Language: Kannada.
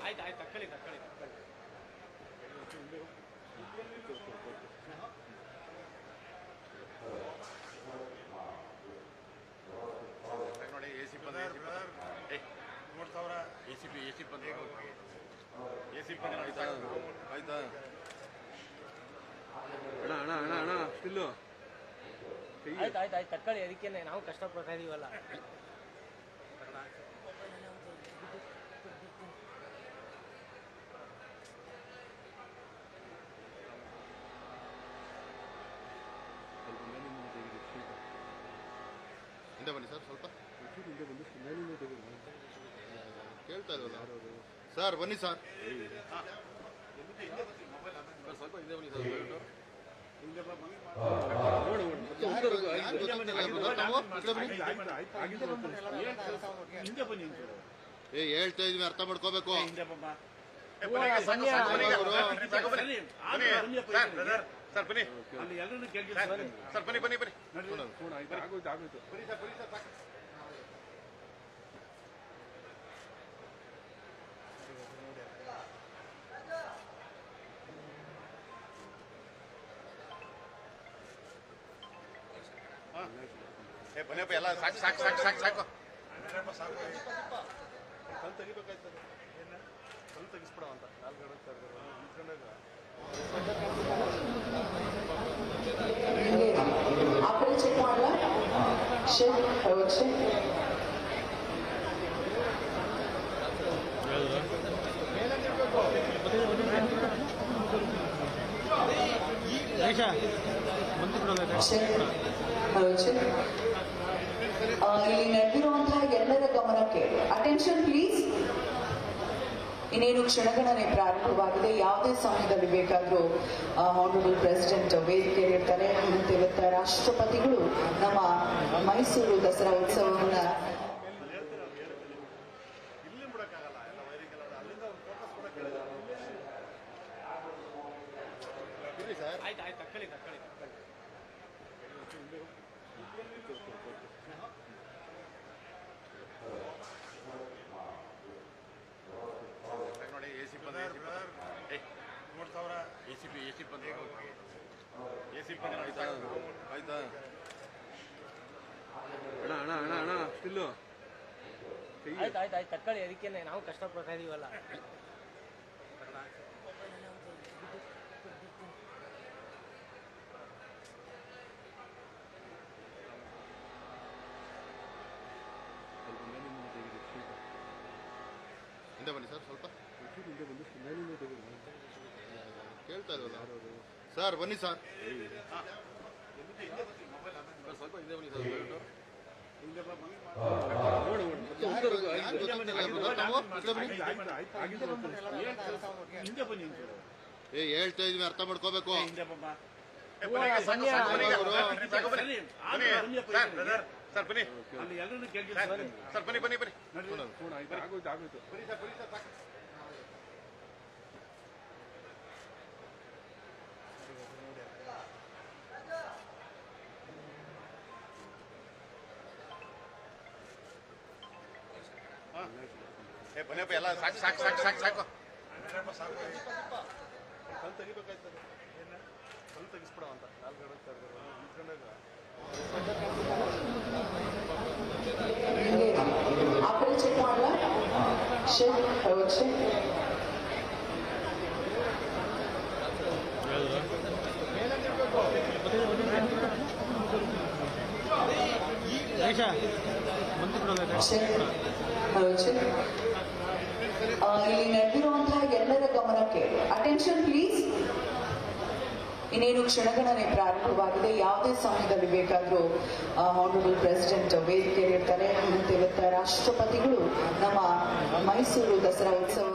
ಆಯ್ತು ಆಯ್ತು ತಕ್ಕಳಿ ತಕ್ಕಳಿ ತಕ್ಕಳಿ ನೋಡಿ AC ಬಂದ 3000 AC ಬಂದ ಆಯ್ತಾ ಆಯ್ತಾ ಅಣ್ಣ ಅಣ್ಣ ಅಣ್ಣ ಅಣ್ಣ ಸ್ಟಿಲ್ಲು ಆಯ್ತು ಆಯ್ತು ಆಯ್ತು ತಕ್ಕಳಿ ಅದಕ್ಕೇನೆ ನಾವು ಕಷ್ಟಪಡ್ತಾ ಇದೀವಲ್ಲ. ಹಿಂದೆ ಬನ್ನಿ ಸರ್, ಸ್ವಲ್ಪ ಕೇಳ್ತಾ ಇಲ್ವಲ್ಲ ಸರ್, ಬನ್ನಿ ಸರ್, ಸ್ವಲ್ಪ ಹಿಂದೆ ಬನ್ನಿ ಸರ್. ಹೇಳ್ತಾ ಇದ್ವಿ, ಅರ್ಥ ಮಾಡ್ಕೋಬೇಕು. ಸರ್ ಬನ್ನಿ, ಸರ್ ಬನ್ನಿ ಬನ್ನಿ ಬನ್ನಿ. ಬನ್ನಿಯಪ್ಪ, ಎಲ್ಲ ಸಾಕು ಸಾಕು ಸಾಕು ಸಾಕು ಸಾಕು ಕಲ್ ತೆಗಿಬೇಕಾಯ್ತದೆ, ಕಲ್ ತೆಗಿಸ್ಬಿಡ ಅಂತ ಆಕಡೆ ಚೆಕ್ ಮಾಡಲ ಇಲ್ಲಿ ನಡೆದಿರುವಂತಹ ಎಲ್ಲರ ಗಮನಕ್ಕೆ ಅಟೆನ್ಷನ್ ಪ್ಲೀಸ್. ಇನ್ನೇನು ಕ್ಷಣಗಣನೆ ಪ್ರಾರಂಭವಾಗಿದೆ. ಯಾವುದೇ ಸಮಯದಲ್ಲಿ ಬೇಕಾದರೂ ಆನರಬಲ್ ಪ್ರೆಸಿಡೆಂಟ್ ವೇದಿಕೆಯಲ್ಲಿ ಇರ್ತಾರೆ. ಇವತ್ತು ರಾಷ್ಟ್ರಪತಿಗಳು ನಮ್ಮ ಮೈಸೂರು ದಸರಾ ಉತ್ಸವವನ್ನ ಆಯ್ತು ಆಯ್ತು ತಕ್ಕಳಿ ತಕ್ಕಳಿ ತಕ್ಕಳಿ ನೋಡಿ AC ಬಂದ 3000 AC ಬಂದ ಆಯ್ತಾ ಆಯ್ತಾ ಅಣ್ಣ ಅಣ್ಣ ಅಣ್ಣ ಅಣ್ಣ ಸ್ಟಿಲ್ಲು ಆಯ್ತು ಆಯ್ತು ಆಯ್ತು ತಕ್ಕಳಿ ಅದಕ್ಕೇನೆ ನಾವು ಕಷ್ಟಪಡ್ತಾ ಇದೀವಲ್ಲ. ಹಿಂದೆ ಬನ್ನಿ ಸರ್, ಸ್ವಲ್ಪ ಕೇಳ್ತಾ ಇಲ್ವಲ್ಲ ಸರ್, ಬನ್ನಿ ಸರ್, ಸ್ವಲ್ಪ ಹಿಂದೆ ಬನ್ನಿ ಸರ್. ಹೇಳ್ತಾ ಇದ್ವಿ, ಅರ್ಥ ಮಾಡ್ಕೋಬೇಕು. ಸರ್ ಬನ್ನಿ, ಸರ್ ಬನ್ನಿ ಬನ್ನಿ ಬನ್ನಿ. ಬನ್ನಿಯಪ್ಪ, ಎಲ್ಲ ಸಾಕು ಸಾಕು ಸಾಕು ಸಾಕು ಸಾಕು ಕಲ್ ತೆಗಿಬೇಕಾಯ್ತದೆ, ಕಲ್ ತೆಗಿಸ್ಬಿಡ ಅಂತ ಆಕಡೆ ಚೆಕ್ ಮಾಡಲ ಇಲ್ಲಿ ನಡೆದಿರುವಂತಹ ಎಲ್ಲರ ಗಮನಕ್ಕೆ ಅಟೆನ್ಷನ್ ಪ್ಲೀಸ್. ಇನ್ನೇನು ಕ್ಷಣಗಣನೆ ಪ್ರಾರಂಭವಾಗಿದೆ. ಯಾವುದೇ ಸಮಯದಲ್ಲಿ ಬೇಕಾದರೂ ಆನರಬಲ್ ಪ್ರೆಸಿಡೆಂಟ್ ವೇದಿಕೆಯಲ್ಲಿ ಇರ್ತಾರೆ. ಇವತ್ತು ರಾಷ್ಟ್ರಪತಿಗಳು ನಮ್ಮ ಮೈಸೂರು ದಸರಾ ಉತ್ಸವ